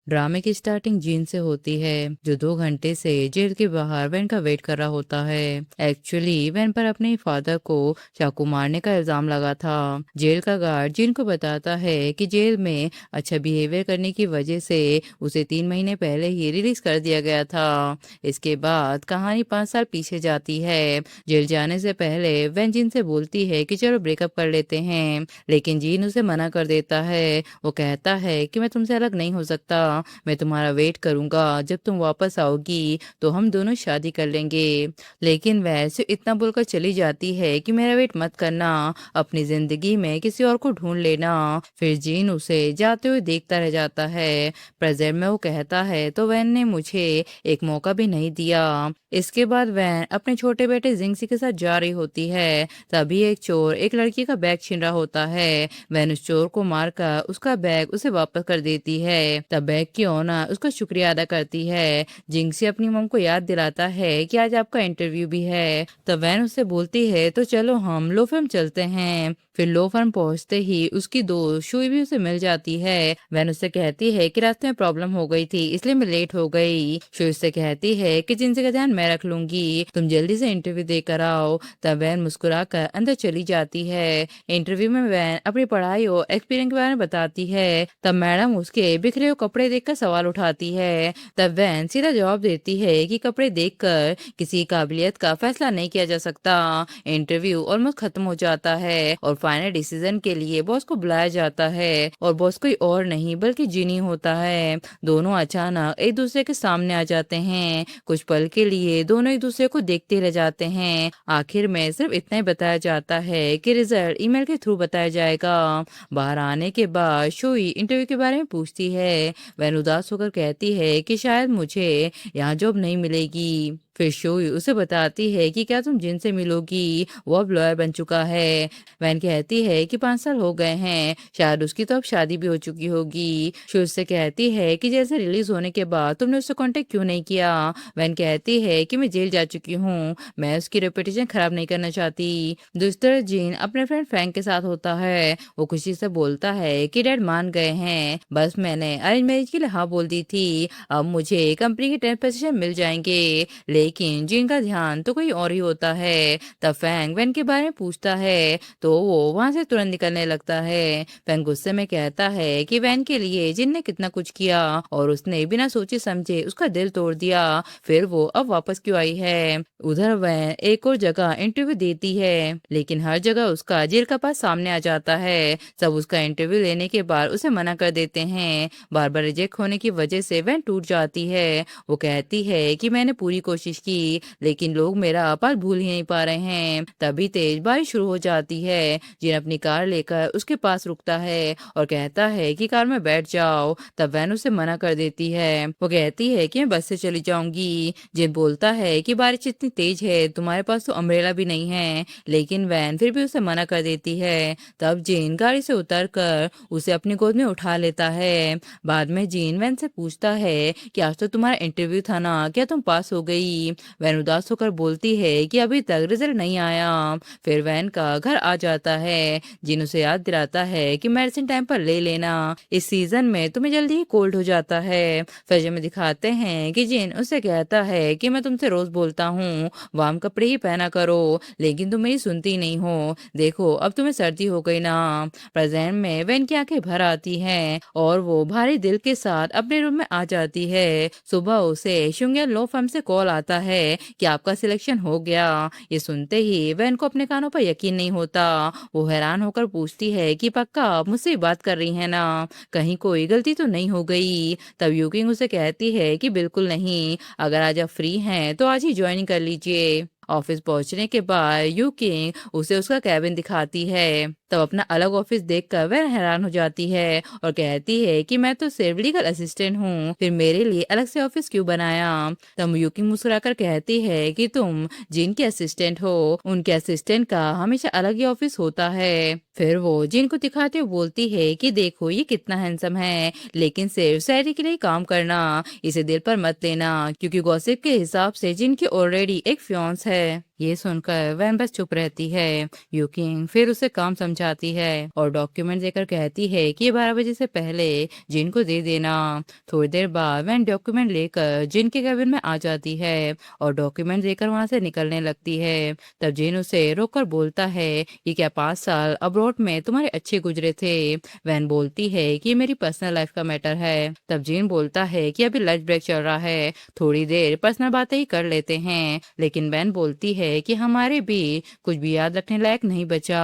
ड्रामे की starting gene से होती है, जो 2 घंटे से जेल के बाहर वैन का वेट कर रहा होता है। एक्चुअली वैन पर अपने फादर को चाकू मारने का इल्जाम लगा था। जेल का गार्ड जीन को बताता है कि जेल में अच्छा बिहेवियर करने की वजह से उसे 3 महीने पहले ही रिलीज कर दिया गया था। इसके बाद कहानी 5 साल पीछे जाती है। जेल जाने से पहले वैन जीन से बोलती है कि चलो ब्रेकअप कर लेते हैं, लेकिन जीन उसे मना कर देता है। वो कहता है कि मैं तुमसे अलग नहीं हो सकता, मैं तुम्हारा वेट करूंगा, जब तुम वापस आओगी तो हम दोनों शादी कर लेंगे। लेकिन वह सिर्फ इतना बोलकर चली जाती है कि मेरा वेट मत करना, अपनी जिंदगी में किसी और को ढूंढ लेना। फिर जीन उसे जाते हुए देखता रह जाता है। प्रेजेंट में वो कहता है तो वैन ने मुझे एक मौका भी नहीं दिया। इसके बाद वैन अपने छोटे बेटे जिंगसी के साथ जा रही होती है। तभी एक चोर एक लड़की का बैग छीन रहा होता है। वैन उस चोर को मारकर उसका बैग उसे वापस कर देती है। तब बैग की ओनर उसका शुक्रिया अदा करती है। जिंगसी अपनी मम को याद दिलाता है कि आज आपका इंटरव्यू भी है। तब वैन उससे बोलती है तो चलो हम लो फर्म चलते हैं। फिर लो फर्म पहुंचते ही उसकी दोस्त शुई भी उसे मिल जाती है। वैन उससे कहती है कि रास्ते में प्रॉब्लम हो गई थी, इसलिए मैं लेट हो गई। शुई उससे कहती है कि जिनसे का ध्यान मैं रख लूंगी, तुम जल्दी से इंटरव्यू देकर आओ। तब वैन मुस्कुराकर अंदर चली जाती है। इंटरव्यू में वैन अपनी पढ़ाई और एक्सपीरियंस के बारे में बताती है। तब मैडम उसके बिखरे हुए कपड़े देखकर सवाल उठाती है। तब वैन सीधा जवाब देती है कि कपड़े देखकर किसी काबिलियत का फैसला नहीं किया जा सकता। इंटरव्यू ऑलमोस्ट खत्म हो जाता है और फाइनल डिसीजन के लिए बॉस को बुलाया जाता है, और बॉस कोई और नहीं बल्कि जिनी होता है। दोनों अचानक एक दूसरे के सामने आ जाते हैं। कुछ पल के लिए दोनों एक दूसरे को देखते रह जाते हैं। आखिर में सिर्फ इतना ही बताया जाता है कि रिजल्ट ईमेल के थ्रू बताया जाएगा। बाहर आने के बाद शोई इंटरव्यू के बारे में पूछती है। वैन उदास होकर कहती है कि शायद मुझे यहाँ जॉब नहीं मिलेगी। फिर शोई उसे बताती है कि क्या तुम जिनसे मिलोगी, वो अब लॉयर बन चुका है। वैन कहती है कि 5 साल हो गए हैं, शायद उसकी तो अब शादी भी हो चुकी होगी। शोई उससे कहती है कि जैसे रिलीज होने के बाद तुमने उससे कांटेक्ट क्यों नहीं किया। वैन कहती है कि मैं जेल जा चुकी हूँ, मैं उसकी रेपुटेशन खराब नहीं करना चाहती। दूसरी तरफ जीन अपने फ्रेंड फ्रैंक के साथ होता है। वो खुशी से बोलता है कि डैड मान गए हैं, बस मैंने अरेंज मैरिज के लिए हाँ बोल दी थी, अब मुझे कंपनी के 10% मिल जाएंगे। लेकिन जिन का ध्यान तो कोई और ही होता है। तब फैंग वैन के बारे में पूछता है तो वो वहां से तुरंत निकलने लगता है। फैंग गुस्से में कहता है कि वैन के लिए जिन ने कितना कुछ किया और उसने बिना सोचे समझे उसका दिल तोड़ दिया, फिर वो अब वापस क्यों आई है। उधर वैन एक और जगह इंटरव्यू देती है, लेकिन हर जगह उसका जेल का पास सामने आ जाता है। सब उसका इंटरव्यू लेने के बाद उसे मना कर देते हैं। बार बार रिजेक्ट होने की वजह से वैन टूट जाती है। वो कहती है कि मैंने पूरी कोशिश की, लेकिन लोग मेरा पास भूल ही नहीं पा रहे हैं। तभी तेज बारिश शुरू हो जाती है। जिन अपनी कार लेकर उसके पास रुकता है और कहता है कि कार में बैठ जाओ। तब वैन उसे मना कर देती है। वो कहती है कि मैं बस से चली जाऊंगी। जिन बोलता है कि बारिश इतनी तेज है, तुम्हारे पास तो अम्ब्रेला भी नहीं है, लेकिन वैन फिर भी उसे मना कर देती है। तब जीन गाड़ी से उतरकर उसे अपनी गोद में उठा लेता है। बाद में जीन वैन से पूछता है कि आज तो तुम्हारा इंटरव्यू था ना, क्या तुम पास हो गई। वैन उदास होकर बोलती है कि अभी तक रिजल्ट नहीं आया। फिर वैन का घर आ जाता है। जिन उसे याद दिलाता है कि मेडिसिन टाइम पर ले लेना, इस सीजन में तुम्हें जल्दी ही कोल्ड हो जाता है। फिर में दिखाते हैं कि जिन उसे कहता है कि मैं तुमसे रोज बोलता हूँ वार्म कपड़े ही पहना करो, लेकिन तुम मेरी सुनती नहीं हो, देखो अब तुम्हें सर्दी हो गई ना। प्रेजेंट में वैन की आंखें भर आती हैं और वो भारी दिल के साथ अपने रूम में आ जाती है। सुबह उसे शुंगिया लो फर्म से कॉल आता है कि आपका सिलेक्शन हो गया। ये सुनते ही वैन को अपने कानों पर यकीन नहीं होता। वो हैरान होकर पूछती है कि पक्का आप मुझसे बात कर रही हैं ना, कहीं कोई गलती तो नहीं हो गई। तब यूकिंग उसे कहती है कि बिल्कुल नहीं, अगर आज आप फ्री हैं तो आज ही ज्वाइन कर लीजिए। ऑफिस पहुंचने के बाद यूकिंग उसे उसका कैबिन दिखाती है। तब अपना अलग ऑफिस देखकर वह हैरान हो जाती है और कहती है कि मैं तो सिर्फ लीगल असिस्टेंट हूँ, फिर मेरे लिए अलग से ऑफिस क्यों बनाया। तब यूकिंग मुस्कुराकर कहती है कि तुम जिनके असिस्टेंट हो, उनके असिस्टेंट का हमेशा अलग ही ऑफिस होता है। फिर वो जिन को दिखाते हुए बोलती है कि देखो ये कितना हैंडसम है, लेकिन सिर्फ सैलरी के लिए काम करना, इसे दिल पर मत लेना, क्योंकि गॉसिप के हिसाब से जिनकी ऑलरेडी एक फियांस है। ये सुनकर वैन बस चुप रहती है। यूकिंग फिर उसे काम समझाती है और डॉक्यूमेंट देकर कहती है कि 12 बजे से पहले जिन को दे देना। थोड़ी देर बाद वैन डॉक्यूमेंट लेकर जिन के कैबिन में आ जाती है और डॉक्यूमेंट देकर वहां से निकलने लगती है। तब जिन उसे रोककर बोलता है कि क्या 5 साल अब्रॉड में तुम्हारे अच्छे गुजरे थे। वैन बोलती है कि ये मेरी पर्सनल लाइफ का मैटर है। तब जिन बोलता है कि अभी लंच ब्रेक चल रहा है, थोड़ी देर पर्सनल बातें ही कर लेते हैं। लेकिन वैन बोलती है कि हमारे भी कुछ भी याद रखने लायक नहीं बचा।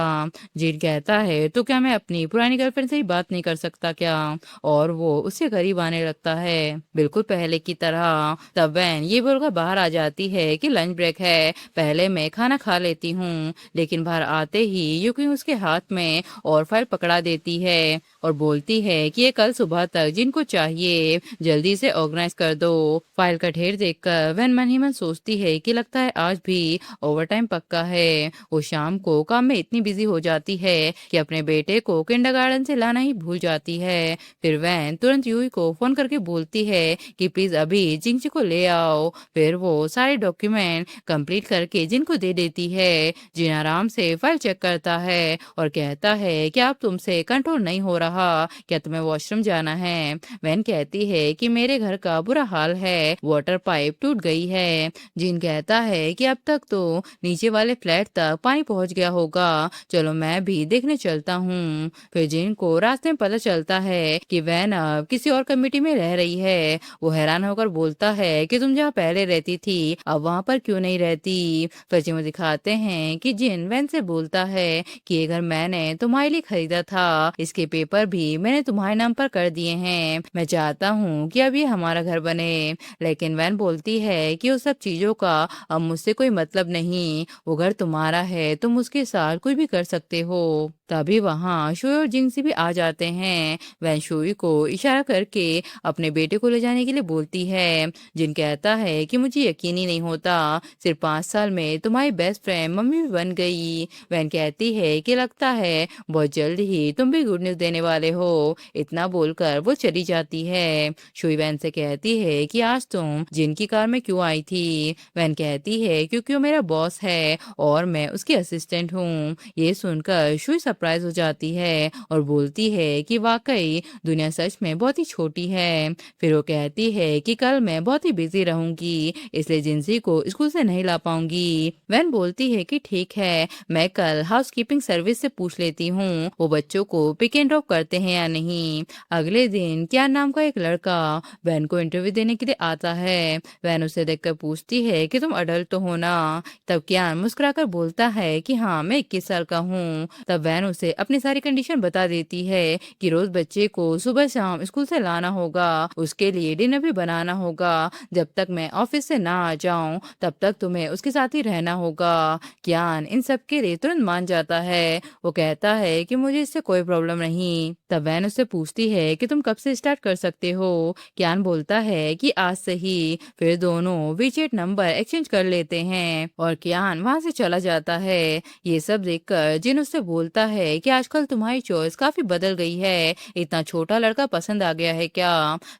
जिन कहता है तो क्या मैं अपनी पुरानी गर्लफ्रेंड से ही बात नहीं कर सकता क्या, और वो उससे करीब आने लगता है बिल्कुल पहले की तरह। तब वैन ये बोलकर बाहर आ जाती है कि लंच ब्रेक है, पहले मैं खाना खा लेती हूँ। लेकिन बाहर आते ही यूकी उसके हाथ में और फाइल पकड़ा देती है और बोलती है कि ये कल सुबह तक जिनको चाहिए जल्दी से ऑर्गेनाइज कर दो। फाइल का ढेर देखकर वैन मन ही मन सोचती है कि लगता है आज भी ओवरटाइम पक्का है। वो शाम को काम में इतनी बिजी हो जाती है कि अपने बेटे को किंडरगार्टन से लाना ही भूल जाती है। फिर वैन तुरंत यूई को फोन करके बोलती है कि प्लीज अभी जिंगजी को ले आओ। फिर वो सारे डॉक्यूमेंट कंप्लीट करके जिनको दे देती है। जिन आराम से फाइल चेक करता है और कहता है कि अब तुमसे कंट्रोल नहीं हो रहा, क्या तुम्हें वॉशरूम जाना है। वैन कहती है कि मेरे घर का बुरा हाल है, वाटर पाइप टूट गई है। जिन कहता है कि अब तक तो नीचे वाले फ्लैट तक पानी पहुंच गया होगा, चलो मैं भी देखने चलता हूँ। फिर जिन को रास्ते में पता चलता है कि वैन अब किसी और कम्युनिटी में रह रही है। वो हैरान होकर बोलता है कि तुम जहाँ पहले रहती थी अब वहां पर क्यों नहीं रहती। फिर जिन दिखाते हैं कि जिन वैन से बोलता है कि ये घर मैंने तुम्हारे लिए खरीदा था, इसके पेपर भी मैंने तुम्हारे नाम पर कर दिए हैं, मैं चाहता हूँ कि अब ये हमारा घर बने। लेकिन वैन बोलती है कि उस सब चीजों का अब मुझसे कोई मतलब नहीं, वो घर तुम्हारा है, तुम उसके साथ कुछ भी कर सकते हो। तभी वहाँ शोई और जिंगसी भी आ जाते हैं। वैन शोई को इशारा करके अपने बेटे को ले जाने के लिए बोलती है। जिन कहता है कि मुझे यकीन ही नहीं होता, सिर्फ 5 साल में तुम्हारी बेस्ट फ्रेंड मम्मी भी बन गई। वैन कहती है कि लगता है बहुत जल्द ही तुम भी गुड न्यूज देने वाले हो। इतना बोलकर वो चली जाती है। शोई वैन से कहती है कि आज तुम जिनकी कार में क्यों आई थी। वैन कहती है क्योंकि वो मेरा बॉस है और मैं उसकी असिस्टेंट हूँ। ये सुनकर शोई सरप्राइज हो जाती है और बोलती है कि वाकई दुनिया सच में बहुत ही छोटी है। फिर वो कहती है कि कल मैं बहुत ही बिजी रहूंगी, इसलिए जिंसी को स्कूल से नहीं ला पाऊंगी। वैन बोलती है कि ठीक है, मैं कल हाउसकीपिंग सर्विस से पूछ लेती हूँ वो बच्चों को पिक एंड ड्रॉप करते हैं या नहीं। अगले दिन क्या नाम का एक लड़का वैन को इंटरव्यू देने के लिए आता है। वैन उसे देखकर पूछती है कि तुम अडल्ट तो हो ना। तब कियान मुस्कुराकर बोलता है कि हाँ मैं 21 साल का हूँ। तब वैन उसे अपनी सारी कंडीशन बता देती है कि रोज बच्चे को सुबह शाम स्कूल से लाना होगा, उसके लिए डिनर भी बनाना होगा, जब तक मैं ऑफिस से ना आ जाऊं तब तक तुम्हें उसके साथ ही रहना होगा। कियान इन सब के लिए तुरंत मान जाता है। वो कहता है कि मुझे इससे कोई प्रॉब्लम नहीं। तब वैन उससे पूछती है कि तुम कब से स्टार्ट कर सकते हो। कियान बोलता है कि आज से ही। फिर दोनों वीचेट नंबर एक्सचेंज कर लेते हैं और कियान वहां से चला जाता है। ये सब देखकर जिन उससे बोलता है कि आजकल तुम्हारी चॉइस काफी बदल गई है, इतना छोटा लड़का पसंद आ गया है क्या।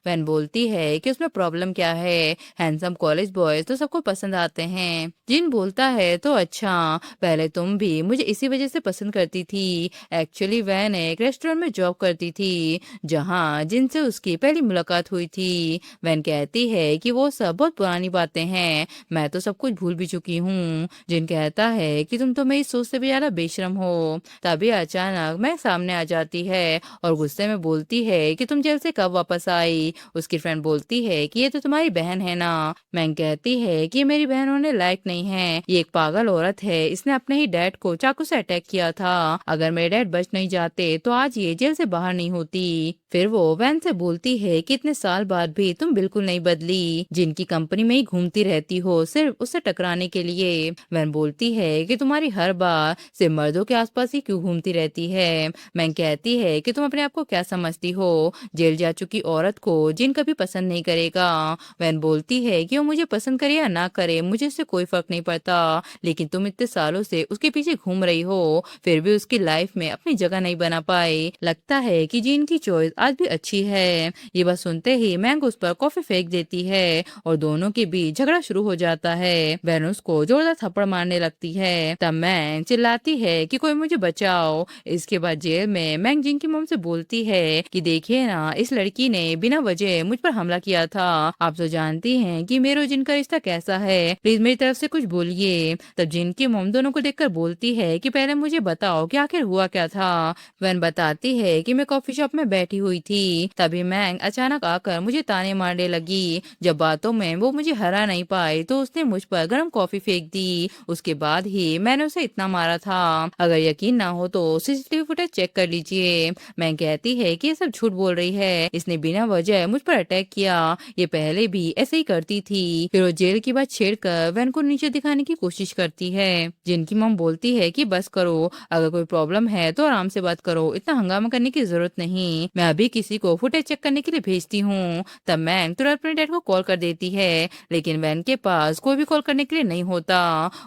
वैन बोलती है कि उसमें प्रॉब्लम क्या है, हैंडसम कॉलेज बॉयज तो सबको पसंद आते हैं। जिन बोलता है तो अच्छा, पहले तुम भी मुझे इसी वजह से पसंद करती थी। एक्चुअली वैन एक रेस्टोरेंट में जॉब करती थी जहाँ जिनसे उसकी पहली मुलाकात हुई थी। वैन कहती है कि वो सब बहुत पुरानी बातें हैं, मैं तो सब कुछ भूल भी चुकी हूँ। जिन कहता है कि तुम तो मेरी सोच से भी ज्यादा बेशरम हो। तभी अचानक मैं सामने आ जाती है और गुस्से में बोलती है कि तुम जेल से कब वापस आई। उसकी फ्रेंड बोलती है कि ये तो तुम्हारी बहन है ना। मैंग कहती है कि मेरी बहन होने लायक नहीं है, ये एक पागल औरत है, इसने अपने ही डैड को चाकू से अटैक किया था। अगर मेरे डैड बच नहीं जाते तो आज ये जेल से बाहर नहीं होती। फिर वो वैन से बोलती है कि इतने साल बाद भी तुम बिल्कुल नहीं बदली, जिनकी कंपनी में ही घूमती रहती हो सिर्फ उससे टकराने के लिए। वैन बोलती है कि तुम्हारी हर बार सिर्फ मर्दों के आसपास ही क्यों घूमती घूमती रहती है। मैं कहती है कि तुम अपने आप को क्या समझती हो, जेल जा चुकी औरत को जिन कभी पसंद नहीं करेगा। वैन बोलती है कि वो मुझे पसंद करे या ना करे मुझे इससे कोई फर्क नहीं पड़ता, लेकिन तुम इतने सालों से उसके पीछे घूम रही हो, फिर भी उसकी लाइफ में अपनी जगह नहीं बना पाई। लगता है कि जीन की चॉइस आज भी अच्छी है। ये बात सुनते ही मैंग उस पर कॉफी फेंक देती है और दोनों के बीच झगड़ा शुरू हो जाता है। वैन उसको जोरदार थप्पड़ मारने लगती है। तब मैंग चिल्लाती है कि कोई मुझे बचाओ। इसके बाद जेल में मैंग जिन की मॉम से बोलती है कि देखिए ना, इस लड़की ने बिना वजह मुझ पर हमला किया था। आप तो जानती हैं कि मेरे और जिन का रिश्ता कैसा है, प्लीज मेरी तरफ से कुछ बोलिए। तब जिन की मॉम दोनों को देखकर बोलती है कि पहले मुझे बताओ कि आखिर हुआ क्या था। वैन बताती है कि मैं कॉफी शॉप में बैठी हुई थी, तभी मैंग अचानक आकर मुझे ताने मारने लगी। जब बातों में वो मुझे हरा नहीं पाई तो उसने मुझ पर गर्म कॉफी फेंक दी। उसके बाद ही मैंने उसे इतना मारा था। अगर यकीन ना हो तो सीसीटीवी फुटेज चेक कर लीजिए। मैं कहती है कि ये सब झूठ बोल रही है, इसने बिना वजह मुझ पर अटैक किया, ये पहले भी ऐसे ही करती थी। फिर वो जेल की बात छेड़कर वैन को नीचे दिखाने की कोशिश करती है। जिनकी मॉम बोलती है कि बस करो, अगर कोई प्रॉब्लम है तो आराम से बात करो, इतना हंगामा करने की जरूरत नहीं। मैं अभी किसी को फुटेज चेक करने के लिए भेजती हूँ। तब मैंग तुरंत अपने डैड को कॉल कर देती है, लेकिन वैन के पास कोई भी कॉल करने के लिए नहीं होता।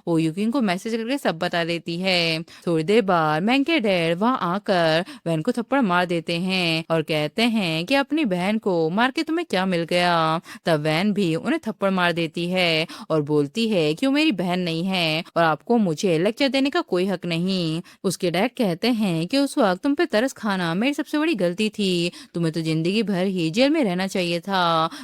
वो यूकिन को मैसेज करके सब बता देती है। थोड़ी देर बाद मैंग के डैड वहाँ आकर वैन को थप्पड़ मार देते हैं और कहते हैं कि अपनी बहन को मार के तुम्हें क्या मिल गया। तब वैन भी उन्हें थप्पड़ मार देती है और बोलती है कि वो मेरी बहन नहीं है और आपको मुझे लेक्चर देने का कोई हक नहीं। उसके डैड कहते हैं कि उस वक्त तुम पे तरस खाना मेरी सबसे बड़ी गलती थी, तुम्हें तो जिंदगी भर ही जेल में रहना चाहिए था।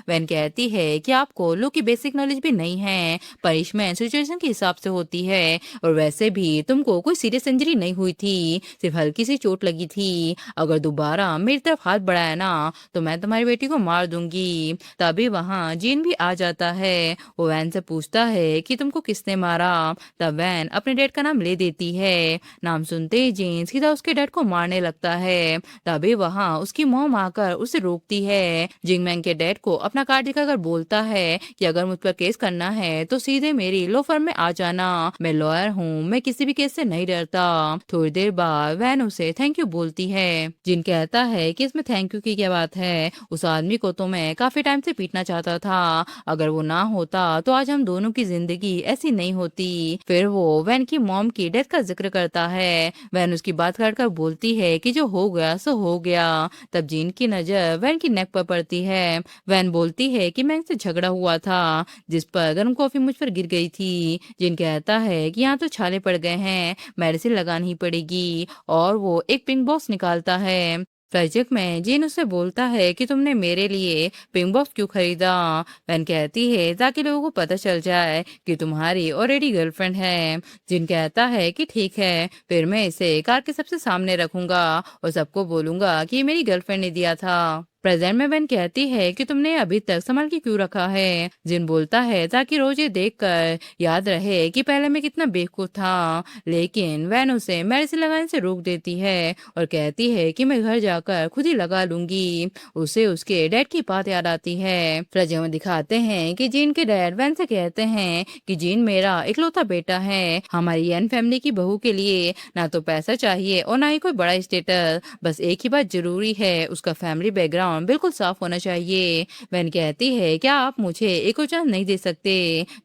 वैन कहती है कि आपको लॉ की बेसिक नॉलेज भी नहीं है, पनिशमेंट सिचुएशन के हिसाब से होती है और वैसे भी तुमको कोई सीरियस इंजरी नहीं हुई थी, सिर्फ हल्की सी चोट लगी थी। अगर दोबारा मेरी तरफ हाथ बढ़ाया ना तो मैं तुम्हारी बेटी को मार दूंगी। तभी वहाँ जीन भी आ जाता है। वो वैन से पूछता है कि तुमको किसने मारा। तब वैन अपने डैड का नाम ले देती है। नाम सुनते ही जीन सीधा उसके डैड को मारने लगता है। तभी वहाँ उसकी मॉम आकर उसे रोकती है। जिंगमैन के डैड को अपना कार्ड दिखाकर बोलता है कि अगर मुझ पर केस करना है तो सीधे मेरी लॉ फर्म में आ जाना, मैं लॉयर हूँ, मैं किसी भी केस से नहीं डरता। थोड़ी देर बाद वैन उसे थैंक यू बोलती है। जिन कहता है कि इसमें थैंक यू की क्या बात है, उस आदमी को तो मैं काफी टाइम से पीटना चाहता था, अगर वो ना होता तो आज हम दोनों की जिंदगी ऐसी नहीं होती। फिर वो वैन की मॉम की डेथ का जिक्र करता है। वैन उसकी बात काटकर बोलती है कि जो हो गया सो हो गया। तब जीन की नजर वैन की नेक पर पड़ती है। वैन बोलती है कि मैं इनसे झगड़ा हुआ था जिस पर गर्म कॉफी मुझ पर गिर गई थी। जिन कहता है कि यहाँ तो छाले पड़ गए हैं, मेडिसिन लगानी ही पड़ेगी और वो एक पिंक बॉक्स निकालता है। फ्लैशबैक में जीन उससे बोलता है कि तुमने मेरे लिए पिंक बॉक्स क्यों खरीदा। वैन कहती है ताकि लोगों को पता चल जाए कि तुम्हारी ऑलरेडी गर्लफ्रेंड है। जिन कहता है कि ठीक है, फिर मैं इसे कार के सबसे सामने रखूंगा और सबको बोलूंगा कि ये मेरी गर्लफ्रेंड ने दिया था। प्रेजेंट में वैन कहती है कि तुमने अभी तक संभाल के क्यों रखा है। जिन बोलता है ताकि रोज ये देखकर याद रहे कि पहले मैं कितना बेवकूफ था, लेकिन वैन उसे मेडिसिन लगाने से रोक देती है और कहती है कि मैं घर जाकर खुद ही लगा लूंगी। उसे उसके डैड की बात याद आती है। प्रेजेंट में दिखाते हैं कि जीन के डैड वैन से कहते हैं कि जीन मेरा इकलौता बेटा है, हमारी यन फैमिली की बहू के लिए ना तो पैसा चाहिए और ना ही कोई बड़ा स्टेटस, बस एक ही बात जरूरी है, उसका फैमिली बैकग्राउंड बिल्कुल साफ होना चाहिए। वैन कहती है क्या आप मुझे एक और चांस नहीं दे सकते।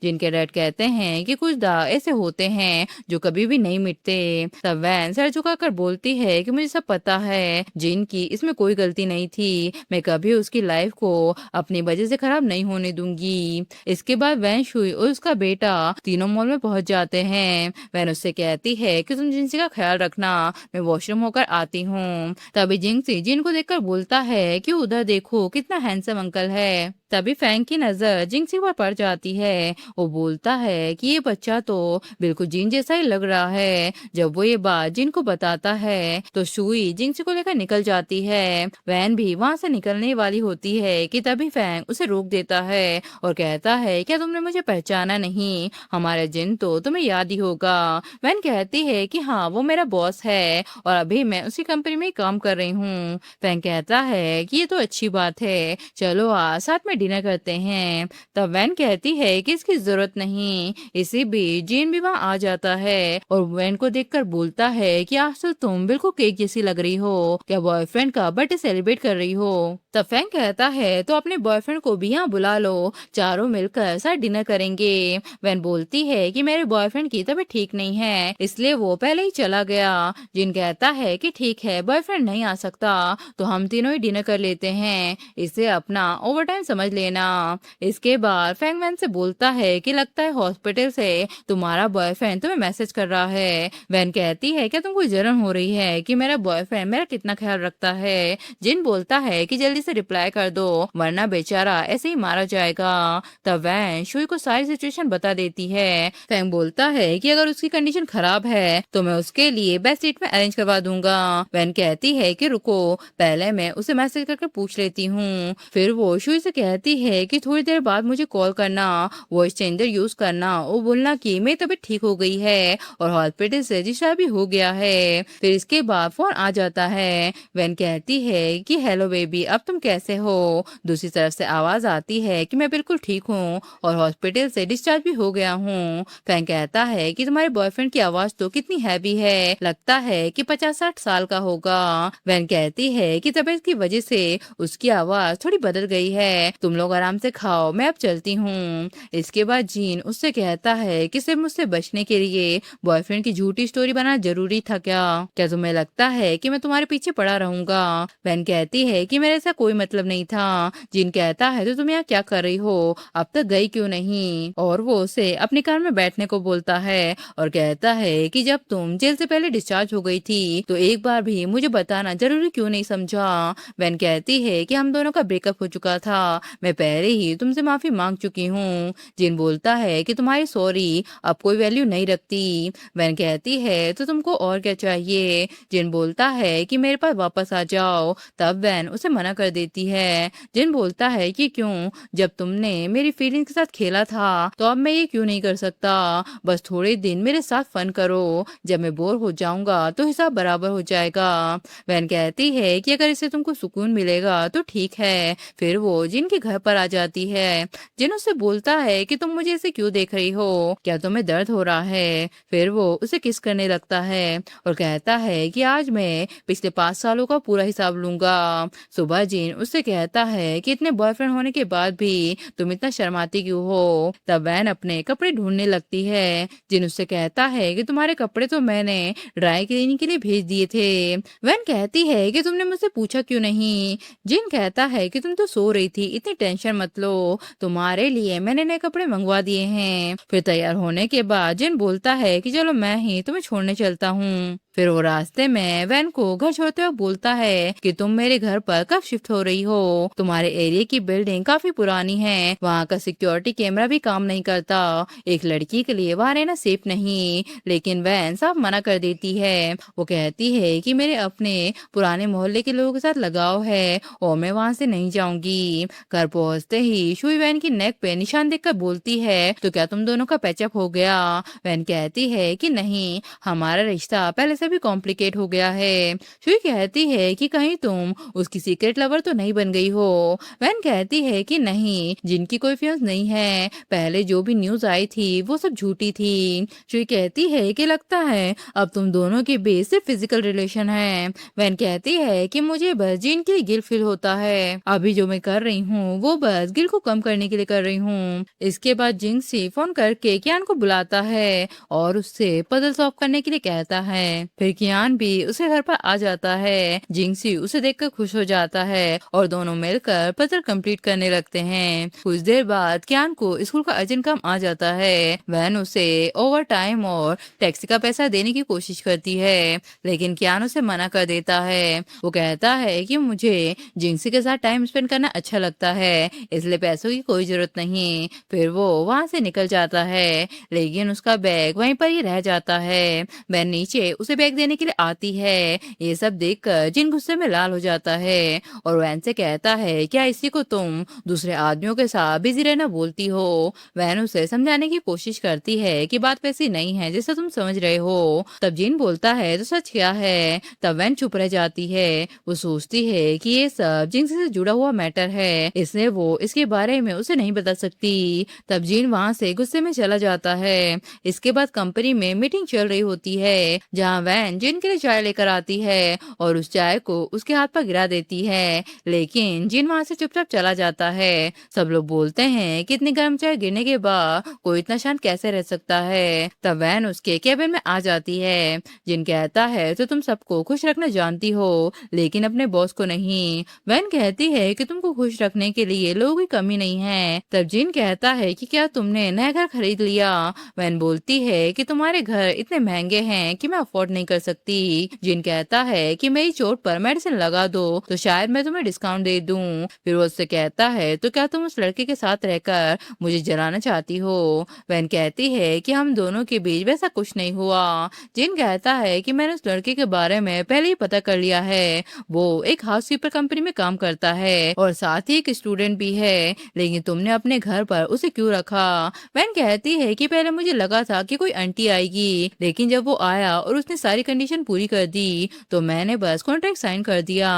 जिनके डैड कहते हैं कि कुछ दाग ऐसे होते हैं जो कभी भी नहीं मिटते। तब वैन सर झुकाकर बोलती है कि मुझे सब पता है, जिनकी इसमें कोई गलती नहीं थी, मैं कभी उसकी लाइफ को अपनी वजह से खराब नहीं होने दूंगी। इसके बाद वैन शुई और उसका बेटा तीनों मॉल में पहुंच जाते हैं। वैन उससे कहती है कि तुम जिनसी का ख्याल रखना, मैं वॉशरूम होकर आती हूँ। तभी जिंसी जिन को देखकर बोलता है कि उधर देखो कितना हैंडसम अंकल है। तभी फैंग की नजर जिंगसी पर पड़ जाती है। वो बोलता है कि ये बच्चा तो बिल्कुल जिन जैसा ही लग रहा है। जब वो ये बात जिन को बताता है तो शुई जिंगसी को लेकर निकल जाती है। वैन भी वहां से निकलने वाली होती है कि तभी फैंग उसे रोक देता है और कहता है क्या तुमने मुझे पहचाना नहीं, हमारा जिन तो तुम्हें याद ही होगा। वैन कहती है कि हाँ वो मेरा बॉस है और अभी मैं उसी कंपनी में काम कर रही हूँ। फैंग कहता है कि ये तो अच्छी बात है, चलो आज साथ में डिनर करते हैं। तब वैन कहती है कि इसकी जरूरत नहीं। इसी बीच जीन भी वहाँ आ जाता है और वैन को देखकर बोलता है कि आज तो तुम बिल्कुल केक जैसी लग रही हो, क्या बॉयफ्रेंड का बर्थडे सेलिब्रेट कर रही हो? तब फैंग कहता है तो अपने बॉयफ्रेंड को भी यहाँ बुला लो, चारों मिलकर साथ डिनर करेंगे। वैन बोलती है कि मेरे बॉयफ्रेंड की तबीयत ठीक नहीं है, इसलिए वो पहले ही चला गया। जिन कहता है कि ठीक है, बॉयफ्रेंड नहीं आ सकता तो हम तीनों ही डिनर कर लेते हैं, इसे अपना ओवर टाइम समझ लेना। इसके बाद फैंग वैन से बोलता है कि लगता है हॉस्पिटल से तुम्हारा बॉयफ्रेंड तुम्हें मैसेज कर रहा है। वैन कहती है क्या तुमको जलन हो रही है कि मेरा बॉयफ्रेंड मेरा कितना ख्याल रखता है? जिन बोलता है कि जल्दी से रिप्लाई कर दो वरना बेचारा ऐसे ही मारा जाएगा। तब वैन शुई को सारी सिचुएशन बता देती है। फैंग बोलता है कि अगर उसकी कंडीशन खराब है तो मैं उसके लिए बेस्ट ट्रीटमेंट अरेंज करवा दूंगा। वैन कहती है कि रुको, पहले मैं उसे मैसेज करके पूछ लेती हूँ। फिर वो शुई से कहती है कि थोड़ी देर बाद मुझे कॉल करना, वॉइस चेंजर यूज करना और बोलना कि मेरी तबीयत ठीक हो गई है और हॉस्पिटल से डिस्चार्ज भी हो गया है। फिर इसके बाद फोन आ जाता है। वैन कहती है कि हेलो बेबी, अब तुम कैसे हो? दूसरी तरफ से आवाज आती है कि मैं बिल्कुल ठीक हूँ और हॉस्पिटल से डिस्चार्ज भी हो गया हूँ। फैंग कहता है कि तुम्हारे बॉयफ्रेंड की आवाज तो कितनी हैवी है, लगता है कि 50-60 साल का होगा। वैन कहती है कि तबीयत की वजह से उसकी आवाज थोड़ी बदल गई है, तुम लोग आराम से खाओ, मैं अब चलती हूँ। इसके बाद जीन उससे कहता है कि सिर्फ मुझसे बचने के लिए बॉयफ्रेंड की झूठी स्टोरी बनाना जरूरी था क्या? क्या तुम्हें लगता है कि मैं तुम्हारे पीछे पड़ा रहूंगा? वैन कहती है कि मेरे ऐसा कोई मतलब नहीं था। जिन कहता है तो तुम यहाँ क्या कर रही हो, अब तक गई क्यों नहीं? और वो उसे अपनी कार में बैठने को बोलता है और कहता है कि जब तुम जेल से पहले डिस्चार्ज हो गई थी तो एक बार भी मुझे बताना जरूरी क्यों नहीं समझा? वैन कहती है कि हम दोनों का ब्रेकअप हो चुका था, मैं पहले ही तुमसे माफी मांग चुकी हूँ। जिन बोलता है कि तुम्हारी सॉरी अब कोई वैल्यू नहीं रखती। वैन कहती है तो तुमको और क्या चाहिए? जिन बोलता है कि मेरे पास वापस आ जाओ। तब वैन उसे मना कर देती है। जिन बोलता है कि क्यों, जब तुमने मेरी फीलिंग के साथ खेला था तो अब मैं ये क्यों नहीं कर सकता? बस थोड़े दिन मेरे साथ फन करो, जब मैं बोर हो जाऊंगा तो हिसाब बराबर हो जाएगा। वैन कहती है कि अगर इससे तुमको सुकून मिलेगा तो ठीक है। फिर वो जिन के घर पर आ जाती है। जिन उससे बोलता है कि तुम मुझे ऐसे क्यों देख रही हो, क्या तुम्हें दर्द हो रहा है? फिर वो उसे किस करने लगता है और कहता है कि आज मैं पिछले 5 सालों का पूरा हिसाब लूंगा। सुबह जिन उससे कहता है कि इतने बॉयफ्रेंड होने के बाद भी तुम इतना शर्माती क्यों हो? तब वैन अपने कपड़े ढूंढने लगती है। जिन उससे कहता है कि तुम्हारे कपड़े तो मैंने ड्राई क्लीनिंग के लिए भेज दिए थे। वैन कहती है कि तुमने मुझसे पूछा क्यों नहीं? जिन कहता है कि तुम तो सो रही थी, इतनी टेंशन मत लो, तुम्हारे लिए मैंने नए कपड़े मंगवा दिए हैं। फिर तैयार होने के बाद जिन बोलता है कि चलो मैं ही तुम्हें छोड़ने चलता हूँ। फिर वो रास्ते में वैन को घर छोड़ते हुए बोलता है कि तुम मेरे घर पर कब शिफ्ट हो रही हो? तुम्हारे एरिया की बिल्डिंग काफी पुरानी है, वहाँ का सिक्योरिटी कैमरा भी काम नहीं करता, एक लड़की के लिए वहाँ रहना सेफ नहीं। लेकिन वैन साफ मना कर देती है। वो कहती है कि मेरे अपने पुराने मोहल्ले के लोगों के साथ लगाव है और मैं वहाँ से नहीं जाऊंगी। घर पहुँचते ही शुई वैन की नेक पे निशान देखकर बोलती है तो क्या तुम दोनों का पैचअप हो गया? वैन कहती है कि नहीं, हमारा रिश्ता पहले से भी कॉम्प्लिकेट हो गया है। शुई कहती है कि कहीं तुम उसकी सीक्रेट लवर तो नहीं बन गई हो? वैन कहती है कि नहीं, जिनकी कोई फियांस नहीं है, पहले जो भी न्यूज आई थी वो सब झूठी थी। शुई कहती है कि लगता है अब तुम दोनों के बीच सिर्फ फिजिकल रिलेशन है। वैन कहती है कि मुझे बस जिन के लिए गिल्ट फील होता है, अभी जो मैं कर रही हूँ वो बस गिल्ट को कम करने के लिए कर रही हूँ। इसके बाद जिंगसी फोन करके कियान को बुलाता है और उससे पजल सॉल्व करने के लिए कहता है। फिर कियान भी उसे घर पर आ जाता है। जिंगसी उसे देखकर खुश हो जाता है और दोनों मिलकर पजल कंप्लीट करने लगते हैं। कुछ देर बाद कियान को स्कूल का अर्जेंट काम आ जाता है। वैन उसे ओवर टाइम और टैक्सी का पैसा देने की कोशिश करती है, लेकिन कियान उसे मना कर देता है। वो कहता है कि मुझे जिंगसी के साथ टाइम स्पेंड करना अच्छा लगता है, इसलिए पैसों की कोई जरूरत नहीं। फिर वो वहाँ से निकल जाता है, लेकिन उसका बैग वहीं पर ही रह जाता है। वैन नीचे उसे बैग बैग देने के लिए आती है। ये सब देखकर जिन गुस्से में लाल हो जाता है और वैन से कहता है, क्या इसी को तुम दूसरे आदमियों के साथ बिजी रहना बोलती हो? वैन उसे समझाने की कोशिश करती है कि बात वैसी नहीं है जैसा तुम समझ रहे हो। तब जिन बोलता है, तो सच क्या है? तब वैन चुप रह जाती है। वो सोचती है कि ये सब जिंक्स से जुड़ा हुआ मैटर है, इसलिए वो इसके बारे में उसे नहीं बता सकती। तब जिन वहां से गुस्से में चला जाता है। इसके बाद कंपनी में मीटिंग चल रही होती है, जहाँ वैन जिन के लिए चाय लेकर आती है और उस चाय को उसके हाथ पर गिरा देती है, लेकिन जिन वहां से चुपचाप चला जाता है। सब लोग बोलते हैं कि इतनी गर्म चाय गिरने के बाद कोई इतना शांत कैसे रह सकता है। तब वैन उसके केबिन में आ जाती है। जिन कहता है, तो तुम सबको खुश रखना जानती हो, लेकिन अपने बॉस को नहीं। वैन कहती है कि तुमको खुश रखने के लिए लोगों की कमी नहीं है। तब जिन कहता है कि क्या तुमने नया घर खरीद लिया? वैन बोलती है कि तुम्हारे घर इतने महंगे हैं कि मैं अफोर्ड नहीं कर सकती। जिन कहता है कि मेरी चोट पर मेडिसिन लगा दो तो शायद मैं तुम्हें डिस्काउंट दे दूं। फिर वो उससे कहता है, तो क्या तुम उस लड़के के साथ रहकर मुझे जलाना चाहती हो? वैन कहती है कि हम दोनों के बीच वैसा कुछ नहीं हुआ। जिन कहता है कि मैंने उस लड़के के बारे में पहले ही पता कर लिया है। वो एक हाउसकीपर कंपनी में काम करता है और साथ ही एक स्टूडेंट भी है, लेकिन तुमने अपने घर पर उसे क्यों रखा? वैन कहती है कि पहले मुझे लगा था कि कोई आंटी आएगी, लेकिन जब वो आया और उसने सारी कंडीशन पूरी कर दी तो मैंने बस कॉन्ट्रैक्ट साइन कर दिया।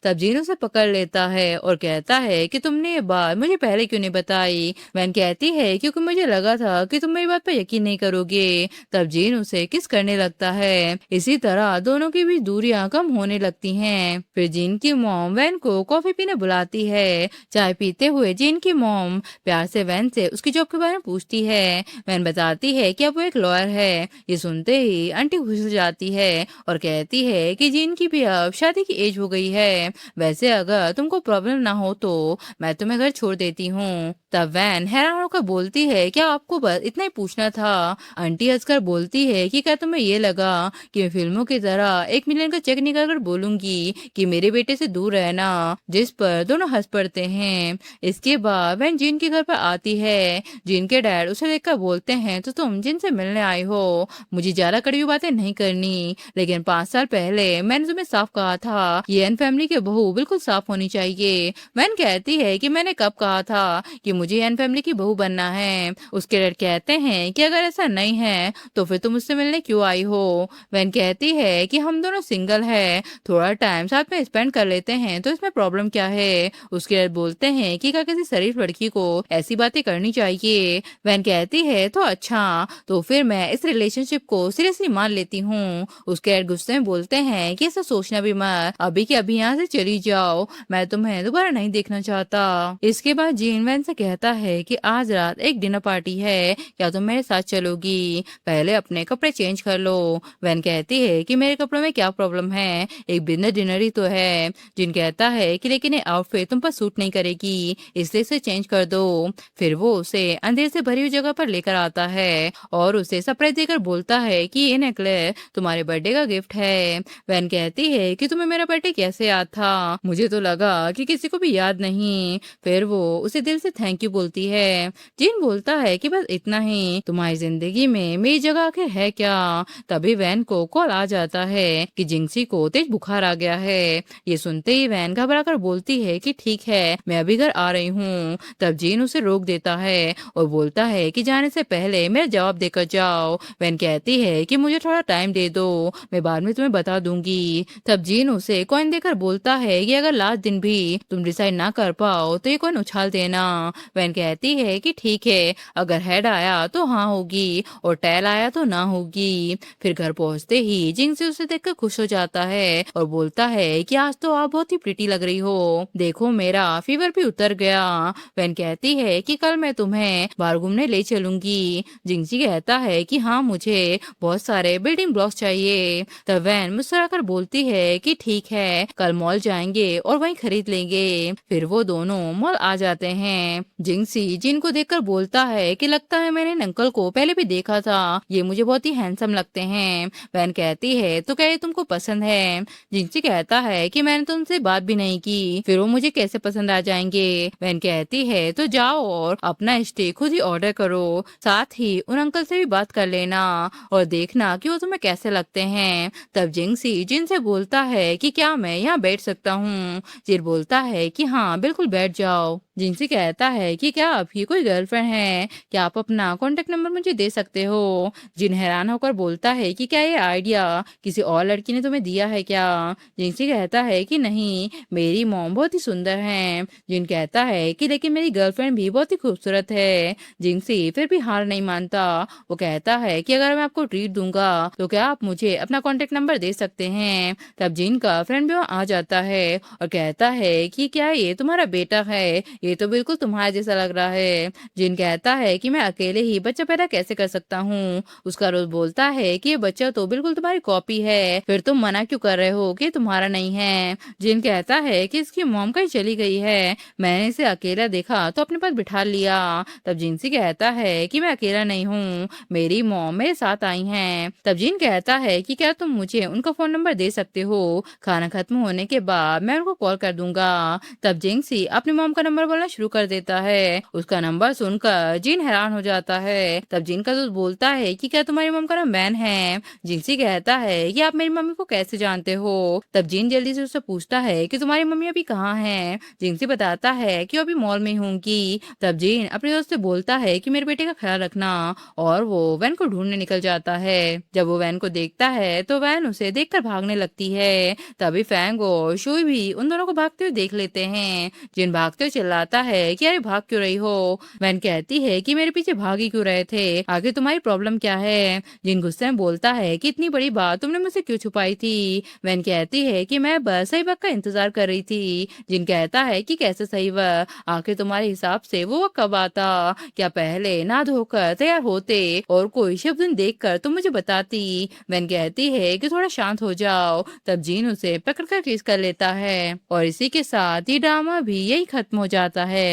तब जीन उसे पकड़ लेता है और कहता है कि तुमने ये बात मुझे पहले क्यों नहीं बताई? वैन कहती है क्योंकि मुझे लगा था कि तुम मेरी बात पर यकीन नहीं करोगे। तब जीन उसे किस करने लगता है। इसी तरह दोनों की भी दूरियां कम होने लगती हैं। फिर जीन की मॉम वैन को कॉफी पीने बुलाती है। चाय पीते हुए जीन की मॉम प्यार से वैन से उसकी जॉब के बारे में पूछती है। वैन बताती है कि अब वो एक लॉयर है। ये सुनते ही आंटी खुश हो जाती है और कहती है कि जीन की भी अब शादी की एज हो गई है। वैसे अगर तुमको प्रॉब्लम ना हो तो मैं तुम्हें घर छोड़ देती हूँ। तब वैन हैरान होकर बोलती है, क्या आपको बस इतना ही पूछना था? आंटी हंसकर बोलती है कि क्या तुम्हें ये लगा कि मैं फिल्मों की तरह 1 मिलियन का चेक निकाल कर बोलूंगी कि मेरे बेटे से दूर रहना? जिस पर दोनों हंस पड़ते हैं। इसके बाद वैन जिन के घर पर आती है। जिन के डैड उसे देखकर बोलते हैं, तो तुम जिनसे मिलने आई हो? मुझे ज्यादा कड़वी बातें नहीं करनी, लेकिन 5 साल पहले मैंने तुम्हें साफ कहा था ये एन फैमिली की बहू बिल्कुल साफ होनी चाहिए। वैन कहती है कि मैंने कब कहा था कि मुझे एन फैमिली की बहू बनना है? उसके डैड कहते हैं कि अगर ऐसा नहीं है तो फिर तुम मुझसे मिलने क्यों आई हो? वैन कहती है कि हम दोनों सिंगल है, थोड़ा टाइम साथ में स्पेंड कर लेते हैं तो इसमें प्रॉब्लम क्या है? उसके डैड बोलते हैं कि क्या किसी शरीफ लड़की को ऐसी बातें करनी चाहिए? वैन कहती है, तो अच्छा, तो फिर मैं इस रिलेशनशिप को सीरियसली मान लेती हूँ। उसके डैड गुस्से में बोलते हैं कि ऐसा सोचना भी मत, अभी के अभी यहाँ से चली जाओ, मैं तुम्हें दोबारा नहीं देखना चाहता। इसके बाद जीन वैन से कहता है कि आज रात एक डिनर पार्टी है, क्या तुम मेरे साथ चलोगी? पहले अपने कपड़े चेंज कर लो। वैन कहती है कि मेरे कपड़ों में क्या प्रॉब्लम है, एक बिजनेस डिनर ही तो है। जिन कहता है कि लेकिन ये आउटफिट तुम पर सूट नहीं करेगी, इसलिए इसे चेंज कर दो। फिर वो उसे अंधेरे से भरी हुई जगह पर लेकर आता है और उसे सरप्राइज देकर बोलता है कि ये नेकलेस तुम्हारे बर्थडे का गिफ्ट है। वैन कहती है कि तुम्हें मेरा बर्थडे कैसे याद था? मुझे तो लगा कि किसी को भी याद नहीं। फिर वो उसे दिल से थैंक यू बोलती है। जिन बोलता है कि बस इतना ही, तुम्हारी जिंदगी में मेरी जगह आखिर है क्या? तभी वैन को कॉल आ जाता है कि जिंक्सी को तेज बुखार आ गया है। ये सुनते ही वैन घबरा कर बोलती है कि ठीक है, मैं अभी घर आ रही हूँ। तब जीन उसे रोक देता है और बोलता है कि जाने से पहले मेरा जवाब देकर जाओ। वैन कहती है कि मुझे थोड़ा टाइम दे दो, मैं बाद में तुम्हें बता दूंगी। तब जीन उसे कॉइन देकर बोलता है कि अगर लास्ट दिन भी तुम डिसाइड ना कर पाओ तो ये कॉइन उछाल देना। वैन कहती है कि ठीक है, अगर हेड आया तो हाँ होगी और टेल आया तो ना होगी। फिर घर पहुंचते ही जिन से उसे देखकर खुश हो जाता है और बोलता है कि आज तो आप बहुत ही प्रिटी लग रही हो, देखो मेरा फीवर भी उतर गया। वैन कहती है कि कल मैं तुम्हें बाहर घूमने ले चलूंगी। जिंगजी कहता है कि हाँ, मुझे बहुत सारे बिल्डिंग ब्लॉक्स चाहिए। तब वैन मुस्कुराकर बोलती है कि ठीक है, कल मॉल जाएंगे और वहीं खरीद लेंगे। फिर वो दोनों मॉल आ जाते हैं। जिंगसी जिन को देखकर बोलता है कि लगता है मैंने इन अंकल को पहले भी देखा था, ये मुझे बहुत ही हैंडसम लगते हैं। वैन कहती है, तो क्या ये तुमको पसंद है? जिंगसी कहता है कि मैंने तो उनसे बात भी नहीं की, फिर वो मुझे कैसे पसंद आ जाएंगे? वैन कहती है, तो जाओ और अपना स्टे खुद ही ऑर्डर करो, साथ ही उन अंकल से भी बात कर लेना और देखना कि वो तुम्हें कैसे अच्छे लगते हैं। तब जिंगसी जिन से बोलता है कि क्या मैं यहाँ बैठ सकता हूँ। जिन बोलता है कि हाँ बिल्कुल बैठ जाओ। जिनसी कहता है कि क्या आपकी कोई गर्लफ्रेंड है, क्या आप अपना कॉन्टेक्ट नंबर मुझे दे सकते हो। जिन हैरान होकर बोलता है कि क्या ये आइडिया किसी और लड़की ने तुम्हें दिया है क्या। जिनसी कहता है कि नहीं, मेरी मॉम बहुत ही सुंदर है। जिन कहता है कि लेकिन मेरी गर्लफ्रेंड भी बहुत ही खूबसूरत है। जिनसी फिर भी हार नहीं मानता। वो कहता है कि अगर मैं आपको ट्रीट दूंगा तो क्या आप मुझे अपना कॉन्टेक्ट नंबर दे सकते हैं। तब जिन का फ्रेंड भी वहाँ आ जाता है और कहता है कि क्या ये तुम्हारा बेटा है, ये तो बिल्कुल तुम्हारा जैसा लग रहा है। जिन कहता है कि मैं अकेले ही बच्चा पैदा कैसे कर सकता हूँ। उसका रोज बोलता है कि ये बच्चा तो बिल्कुल तुम्हारी कॉपी है, फिर तुम मना क्यों कर रहे हो कि तुम्हारा नहीं है। जिन कहता है कि इसकी मॉम कहीं चली गई है, मैंने इसे अकेला देखा तो अपने पास बिठा लिया। तब जिनसी कहता है कि मैं अकेला नहीं हूँ, मेरी मॉम मेरे साथ आई हैं। तब जिन कहता है कि क्या तुम मुझे उनका फोन नंबर दे सकते हो, खाना खत्म होने के बाद मैं उनको कॉल कर दूंगा। तब जिंगसी अपनी मॉम का नंबर बोलना शुरू कर देता है। उसका नंबर सुनकर जिन हैरान हो जाता है। तब जिन का दोस्त बोलता है कि क्या तुम्हारी मॉम का नाम मैन है। जिंगसी कहता है कि आप मेरी मम्मी को कैसे जानते हो। तब जिन जल्दी से उससे पूछता है कि तुम्हारी मम्मी अभी कहाँ है। जिंगसी बताता है कि वो अभी मॉल में होंगी। तब जिन अपने दोस्त से बोलता है कि मेरे बेटे का ख्याल रखना, और वो वैन को ढूंढने निकल जाता है। जब वो वैन को देखता है तो वैन उसे देखकर भागने लगती है। तभी फैंग और शुई भी उन दोनों को भागते हुए देख लेते हैं। जिन भागते हुए चिल्लाता है कि अरे भाग क्यों रही हो। वैन कहती है कि मेरे पीछे भाग ही क्यों रहे थे, आगे तुम्हारी प्रॉब्लम क्या है। जिन गुस्से में बोलता है कि इतनी बड़ी बात तुमने मुझसे क्यों छुपाई थी। वैन कहती है कि मैं बस सही वक्त का इंतजार कर रही थी। जिन कहता है कि कैसे सही वक्त, आखिर तुम्हारे हिसाब से वो वक्त कब आता। क्या पहले ना धोकर तैयार होते और कोई शुभ दिन देखकर तुम मुझे बताती। वैन कहती है कि थोड़ा शांत हो जाओ। तब जीन उसे पकड़कर किस कर लेता है और इसी के साथ ये ड्रामा भी यही खत्म हो जाता है।